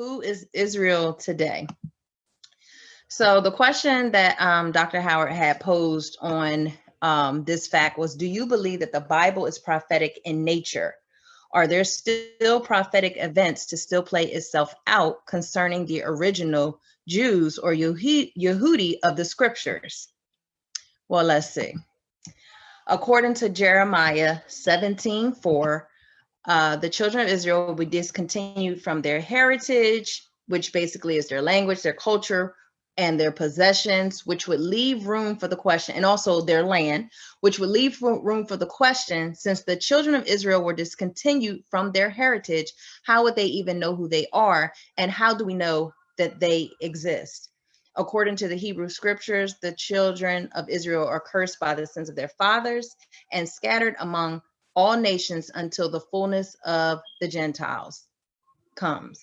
Who is Israel today? So the question that Dr. Howard had posed on this fact was, do you believe that the Bible is prophetic in nature? Are there still prophetic events to still play itself out concerning the original Jews or Yehudi of the scriptures? Well, let's see. According to Jeremiah 17:4, the children of Israel will be discontinued from their heritage, which basically is their language, their culture, and their possessions, which would leave room for the question, and also their land, which would leave room for the question, since the children of Israel were discontinued from their heritage, how would they even know who they are? And how do we know that they exist? According to the Hebrew scriptures, the children of Israel are cursed by the sins of their fathers and scattered among all nations until the fullness of the Gentiles comes.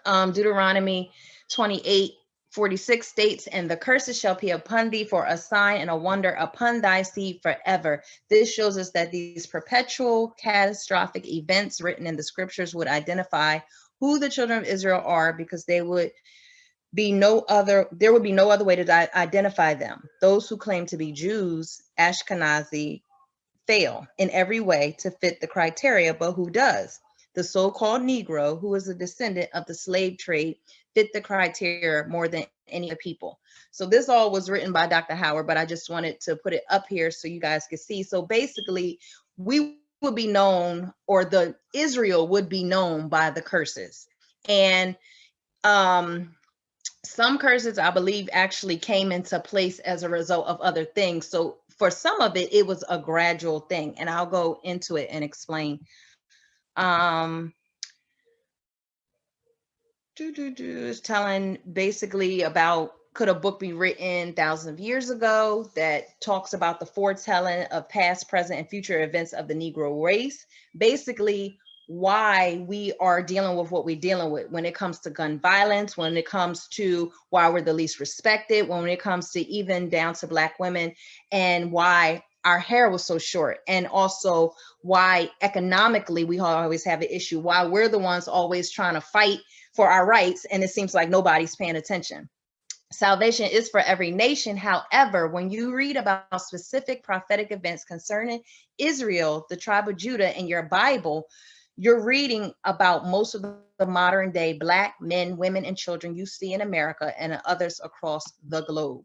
Deuteronomy 28:46 states, and the curses shall be upon thee for a sign and a wonder upon thy seed forever. This shows us that these perpetual catastrophic events written in the scriptures would identify who the children of Israel are, because there would be no other way to identify them. Those who claim to be Jews, Ashkenazi, fail in every way to fit the criteria, but who does? The so-called Negro, who is a descendant of the slave trade, fit the criteria more than any other people. So this all was written by Dr. Howard, but I just wanted to put it up here so you guys could see. So basically, we would be known, or the Israel would be known by the curses. And some curses, I believe, actually came into place as a result of other things. So for some of it, it was a gradual thing, and I'll go into it and explain. Is telling basically about, could a book be written thousands of years ago that talks about the foretelling of past, present, and future events of the Negro race? Basically, why we are dealing with what we're dealing with when it comes to gun violence, when it comes to why we're the least respected, when it comes to even down to Black women, and why our hair was so short, and also why economically we always have an issue, why we're the ones always trying to fight for our rights, and it seems like nobody's paying attention. Salvation is for every nation. However, when you read about specific prophetic events concerning Israel, the tribe of Judah, in your Bible, you're reading about most of the modern day Black men, women, and children you see in America and others across the globe.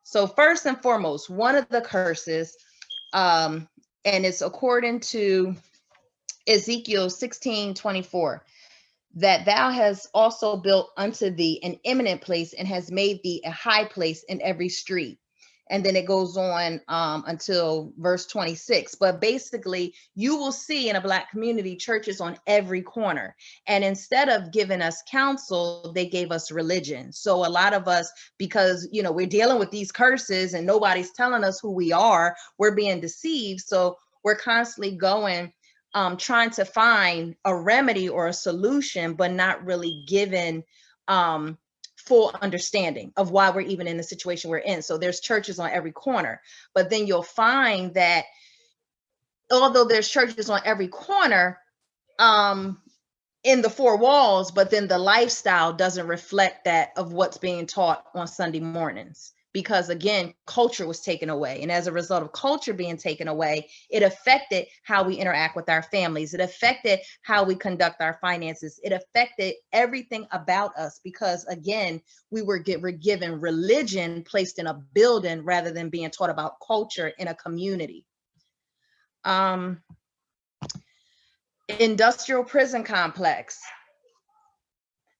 So first and foremost, one of the curses, and it's according to Ezekiel 16:24, that thou hast also built unto thee an eminent place and has made thee a high place in every street. And then it goes on until verse 26. But basically, you will see in a Black community churches on every corner. And instead of giving us counsel, they gave us religion. So a lot of us, because, you know, we're dealing with these curses and nobody's telling us who we are, we're being deceived. So we're constantly going, trying to find a remedy or a solution, but not really given full understanding of why we're even in the situation we're in. So there's churches on every corner, but then you'll find that although there's churches on every corner in the four walls, but then the lifestyle doesn't reflect that of what's being taught on Sunday mornings. Because again, culture was taken away. And as a result of culture being taken away, it affected how we interact with our families. It affected how we conduct our finances. It affected everything about us, because again, we were given religion placed in a building rather than being taught about culture in a community. Industrial prison complex.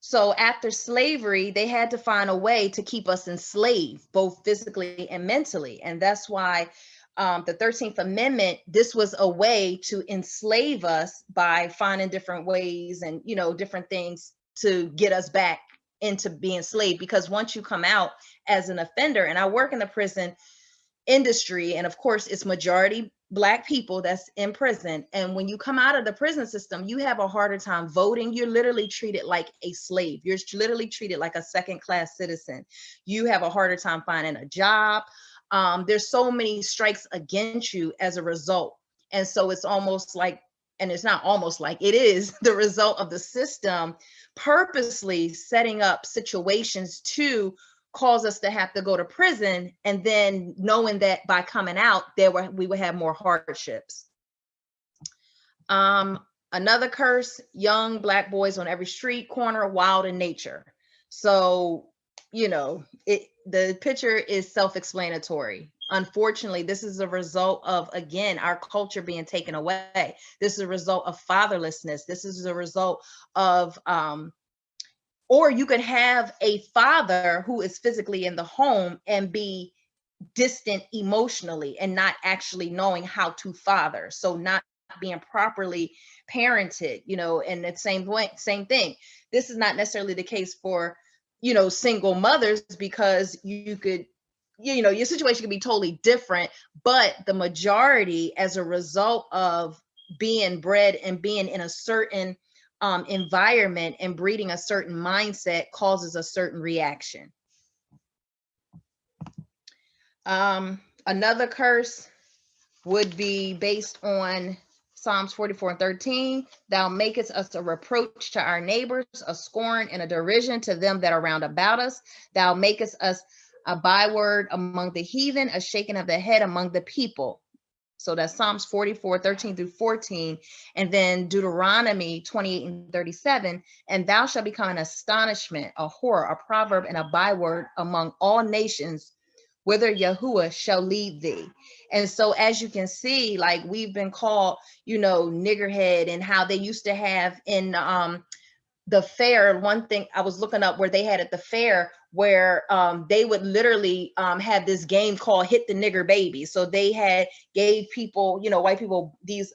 So after slavery, they had to find a way to keep us enslaved, both physically and mentally. And that's why the 13th Amendment, this was a way to enslave us by finding different ways and, you know, different things to get us back into being slave. Because once you come out as an offender, and I work in the prison industry, and of course it's majority Black people that's in prison. And when you come out of the prison system, you have a harder time voting. You're literally treated like a slave. You're literally treated like a second-class citizen. You have a harder time finding a job. There's so many strikes against you as a result. And so it's almost like and it's not almost like, it is the result of the system purposely setting up situations to cause us to have to go to prison, and then knowing that by coming out we would have more hardships. Another curse: young Black boys on every street corner, wild in nature. So, the picture is self-explanatory. Unfortunately, this is a result of, again, our culture being taken away. This is a result of fatherlessness. This is a result of, or you could have a father who is physically in the home and be distant emotionally and not actually knowing how to father. So not being properly parented, and the same thing. This is not necessarily the case for, single mothers, because you could, your situation could be totally different, but the majority, as a result of being bred and being in a certain environment and breeding a certain mindset, causes a certain reaction. Another curse would be based on Psalms 44:13. Thou makest us a reproach to our neighbors, a scorn and a derision to them that are round about us. Thou makest us a byword among the heathen, a shaking of the head among the people. So that's Psalms 44:13 through 14. And then Deuteronomy 28:37. And thou shalt become an astonishment, a horror, a proverb, and a byword among all nations, whither Yahuwah shall lead thee. And so, as you can see, like, we've been called, niggerhead, and how they used to have in the fair. One thing I was looking up where they had at the fair, where they would literally have this game called Hit the Nigger Baby. So they gave people, white people, these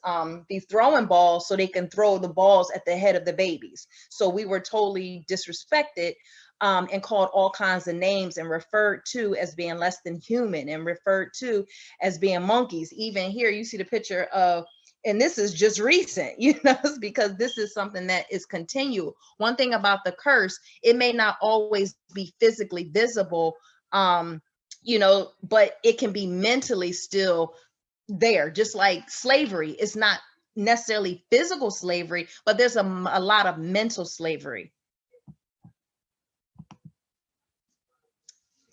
throwing balls so they can throw the balls at the head of the babies. So we were totally disrespected. And called all kinds of names, and referred to as being less than human, and referred to as being monkeys. Even here, you see the picture of, and this is just recent, because this is something that is continual. One thing about the curse, it may not always be physically visible, but it can be mentally still there. Just like slavery, it's not necessarily physical slavery, but there's a lot of mental slavery.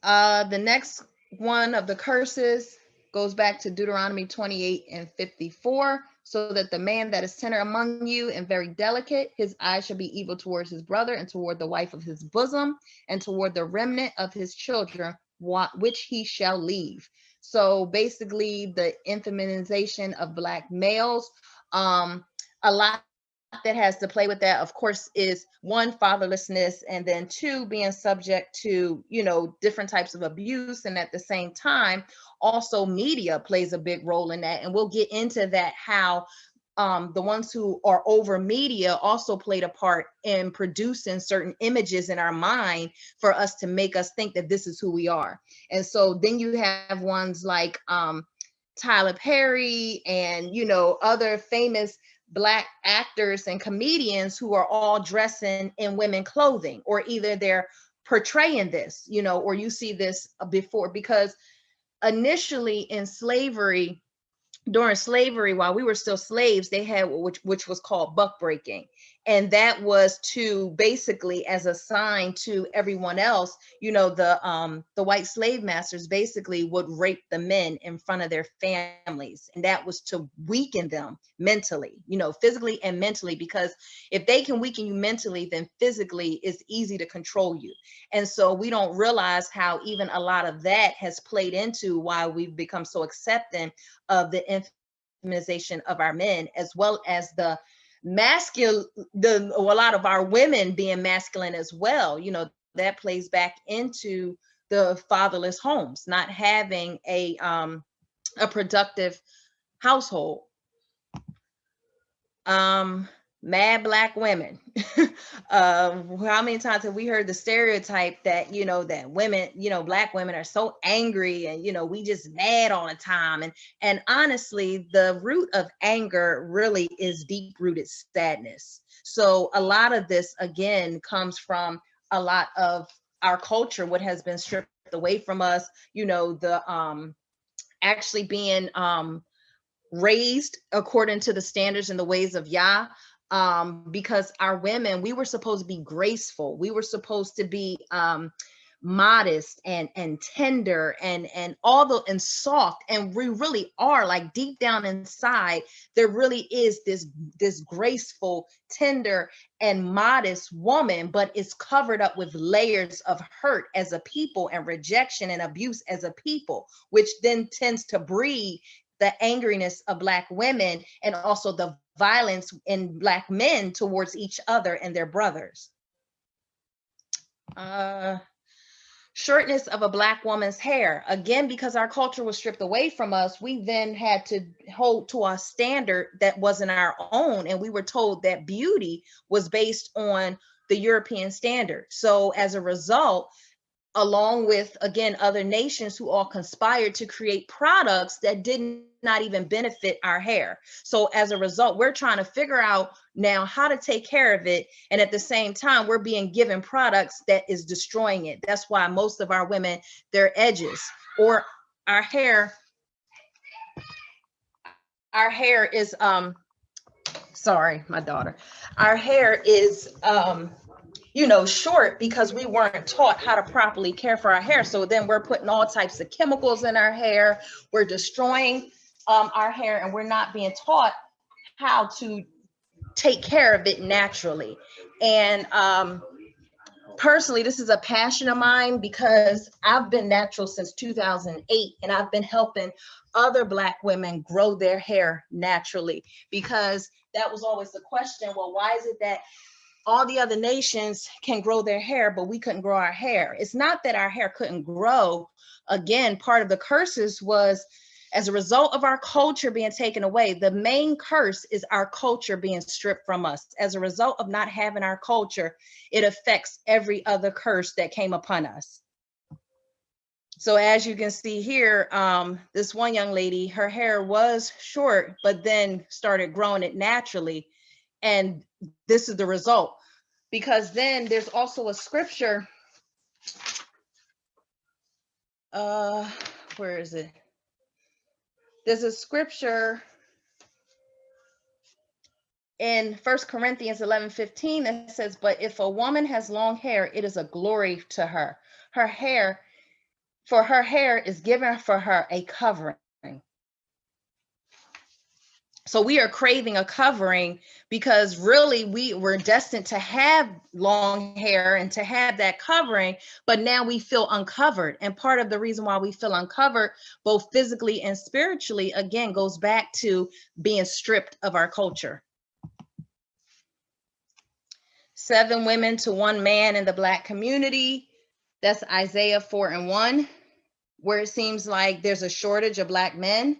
The next one of the curses goes back to Deuteronomy 28:54. So that the man that is tender among you and very delicate, his eyes shall be evil towards his brother, and toward the wife of his bosom, and toward the remnant of his children, which he shall leave. So basically, the infeminization of Black males, a lot that has to play with that, of course, is one, fatherlessness, and then two, being subject to, different types of abuse. And at the same time, also media plays a big role in that. And we'll get into that, how the ones who are over media also played a part in producing certain images in our mind for us to make us think that this is who we are. And so then you have ones like Tyler Perry and, other famous Black actors and comedians who are all dressing in women clothing, or either they're portraying this, or you see this before, because initially in slavery, during slavery, while we were still slaves, they had which was called buck breaking. And that was to basically, as a sign to everyone else, the white slave masters basically would rape the men in front of their families. And that was to weaken them mentally, physically and mentally, because if they can weaken you mentally, then physically it's easy to control you. And so we don't realize how even a lot of that has played into why we've become so accepting of the feminization of our men, as well as the masculine, a lot of our women being masculine as well. That plays back into the fatherless homes, not having a productive household. Mad Black women. How many times have we heard the stereotype that, that women, Black women are so angry, and, we just mad all the time. And honestly, the root of anger really is deep rooted sadness. So a lot of this, again, comes from a lot of our culture, what has been stripped away from us, the actually being raised according to the standards and the ways of Yah, because our women, we were supposed to be graceful. We were supposed to be modest and tender and all the and soft, and we really are, like, deep down inside there really is this graceful, tender and modest woman, but it's covered up with layers of hurt as a people and rejection and abuse as a people, which then tends to breed the angriness of Black women and also the violence in Black men towards each other and their brothers. Shortness of a Black woman's hair. Again, because our culture was stripped away from us, we then had to hold to a standard that wasn't our own. And we were told that beauty was based on the European standard. So as a result, along with, again, other nations who all conspired to create products that did not even benefit our hair. So as a result, we're trying to figure out now how to take care of it. And at the same time, we're being given products that is destroying it. That's why most of our women, their edges or our hair is, sorry, my daughter, our hair is, short because we weren't taught how to properly care for our hair. So then we're putting all types of chemicals in our hair. We're destroying our hair, and we're not being taught how to take care of it naturally. And personally, this is a passion of mine because I've been natural since 2008, and I've been helping other Black women grow their hair naturally, because that was always the question. Well, why is it that all the other nations can grow their hair, but we couldn't grow our hair? It's not that our hair couldn't grow. Again, part of the curses was as a result of our culture being taken away. The main curse is our culture being stripped from us. As a result of not having our culture, it affects every other curse that came upon us. So as you can see here, this one young lady, her hair was short, but then started growing it naturally. And this is the result, because then there's also a scripture. Where is it? There's a scripture in 1 Corinthians 11:15 that says, but if a woman has long hair, it is a glory to her. Her hair is given for her a covering. So we are craving a covering because really we were destined to have long hair and to have that covering, but now we feel uncovered. And part of the reason why we feel uncovered, both physically and spiritually, again, goes back to being stripped of our culture. 7 women to 1 man in the Black community. That's Isaiah 4:1, where it seems like there's a shortage of Black men.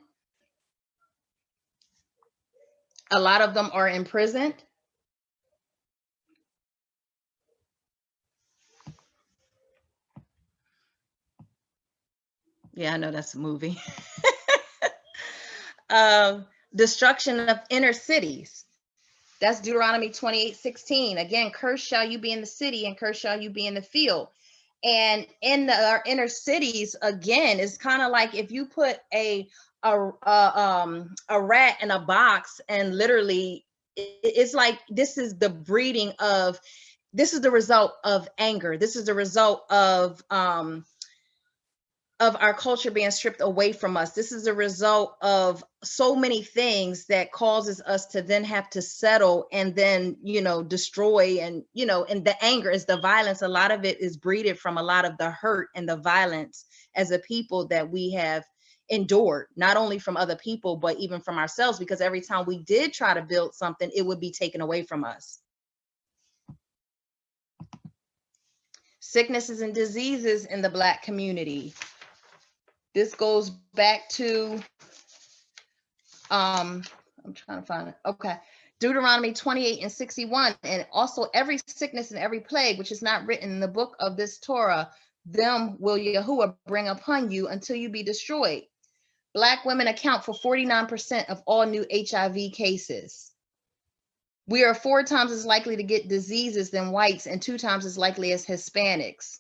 A lot of them are imprisoned. Yeah, I know that's a movie. Destruction of inner cities. That's Deuteronomy 28:16. Again, cursed shall you be in the city and cursed shall you be in the field. And in our inner cities, again, it's kind of like if you put a rat in a box, and literally it's like this is the result of anger. This is the result of our culture being stripped away from us. This is a result of so many things that causes us to then have to settle and then, destroy. And, and the anger is the violence. A lot of it is breeded from a lot of the hurt and the violence as a people that we have endured, not only from other people, but even from ourselves, because every time we did try to build something, it would be taken away from us. Sicknesses and diseases in the Black community. This goes back to, I'm trying to find it. Okay. Deuteronomy 28:61. And also every sickness and every plague, which is not written in the book of this Torah, them will Yahuwah bring upon you until you be destroyed. Black women account for 49% of all new HIV cases. We are 4 times as likely to get diseases than whites and 2 times as likely as Hispanics.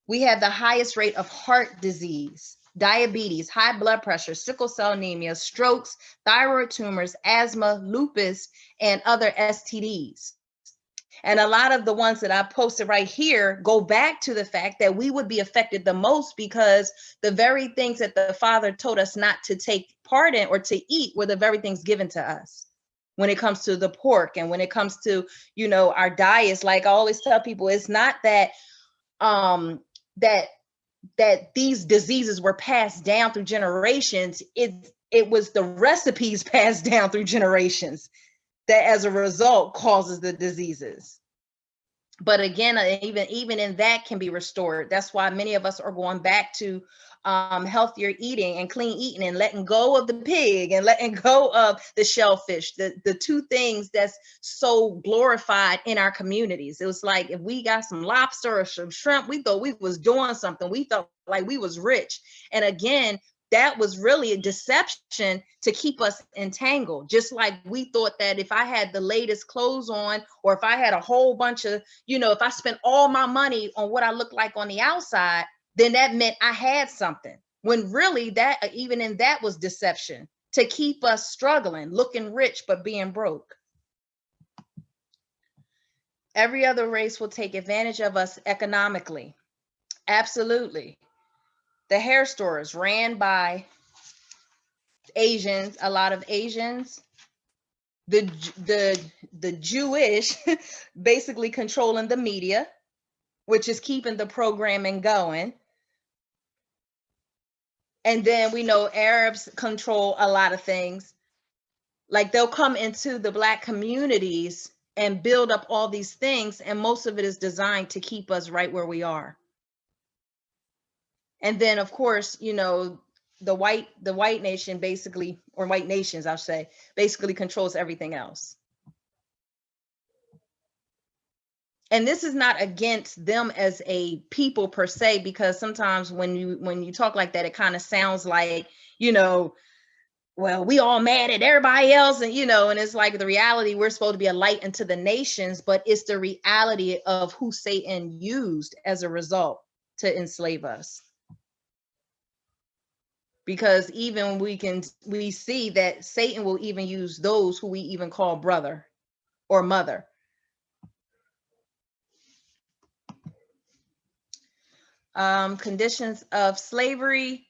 We have the highest rate of heart disease. diabetes, high blood pressure, sickle cell anemia, strokes, thyroid tumors, asthma, lupus, and other STDs. And a lot of the ones that I posted right here go back to the fact that we would be affected the most because the very things that the Father told us not to take part in or to eat were the very things given to us. When it comes to the pork and when it comes to, you know, our diets, like I always tell people, it's not that that these diseases were passed down through generations. It was the recipes passed down through generations that as a result causes the diseases. But again, even in that can be restored. That's why many of us are going back to healthier eating and clean eating and letting go of the pig and letting go of the shellfish, the two things that's so glorified in our communities. It was like if we got some lobster or some shrimp, we thought we was doing something. We felt like we was rich. And again, that was really a deception to keep us entangled. Just like we thought that if I had the latest clothes on, or if I had a whole bunch of, you know, if I spent all my money on what I look like on the outside, then that meant I had something. When really that, even in that, was deception to keep us struggling, looking rich, but being broke. Every other race will take advantage of us economically. Absolutely. The hair stores ran by Asians, a lot of Asians, the Jewish basically controlling the media, which is keeping the programming going. And then we know Arabs control a lot of things. Like they'll come into the Black communities and build up all these things, and most of it is designed to keep us right where we are. And then of course, you know, the white nation basically, or white nations, I'll say, basically controls everything else. And this is not against them as a people per se, because sometimes when you talk like that, it kind of sounds like, you know, well, we all mad at everybody else, and you know, and it's like the reality, we're supposed to be a light unto the nations, but it's the reality of who Satan used as a result to enslave us. Because even we see that Satan will even use those who we even call brother or mother. Conditions of slavery,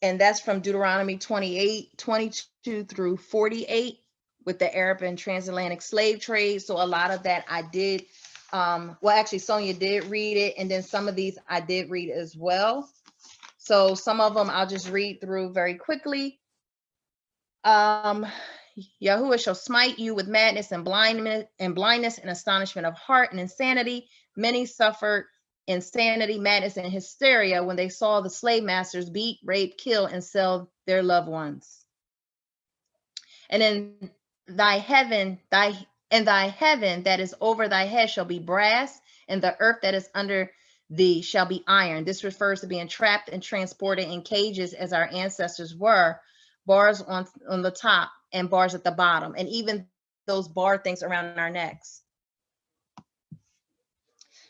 and that's from Deuteronomy 28, 22 through 48 with the Arab and transatlantic slave trade. So a lot of that I did, well, actually Sonia did read it, and then some of these I did read as well. So some of them I'll just read through very quickly. Yahuwah shall smite you with madness and blindness and astonishment of heart and insanity. Many suffered insanity, madness, and hysteria when they saw the slave masters beat, rape, kill, and sell their loved ones. And in thy heaven that is over thy head shall be brass, and the earth that is under thee shall be iron. This refers to being trapped and transported in cages as our ancestors were, bars on the top and bars at the bottom, and even those bar things around our necks.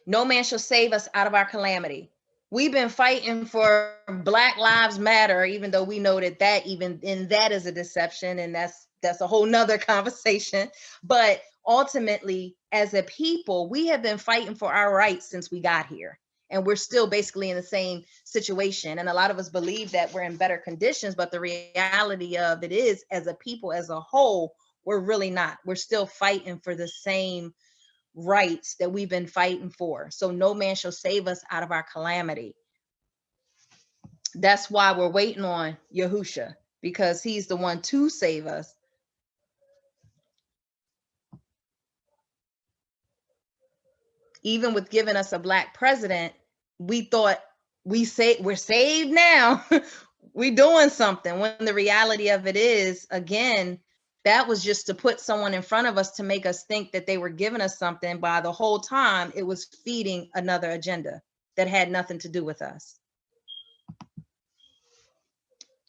No man shall save us out of our calamity. We've been fighting for Black Lives Matter, even though we know that even in that is a deception, and that's a whole nother conversation. But ultimately, as a people, we have been fighting for our rights since we got here. And we're still basically in the same situation. And a lot of us believe that we're in better conditions, but the reality of it is, as a people, as a whole, we're really not. We're still fighting for the same rights that we've been fighting for. So no man shall save us out of our calamity. That's why we're waiting on Yahusha, because he's the one to save us. Even with giving us a Black president, we thought we're saved now. We're doing something, when the reality of it is, again, that was just to put someone in front of us to make us think that they were giving us something, by the whole time it was feeding another agenda that had nothing to do with us.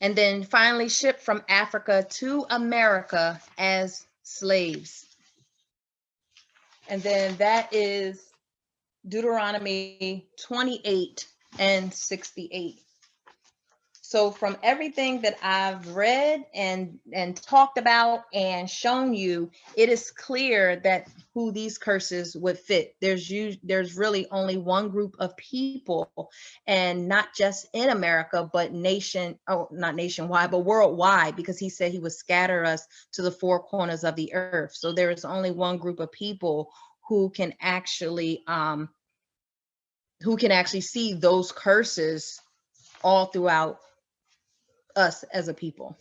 And then finally shipped from Africa to America as slaves. And then that is Deuteronomy 28 and 68. So from everything that I've read and talked about and shown you, it is clear that who these curses would fit. There's really only one group of people, and not just in America, but not nationwide, but worldwide, because he said he would scatter us to the four corners of the earth. So there is only one group of people who can actually see those curses all throughout us as a people.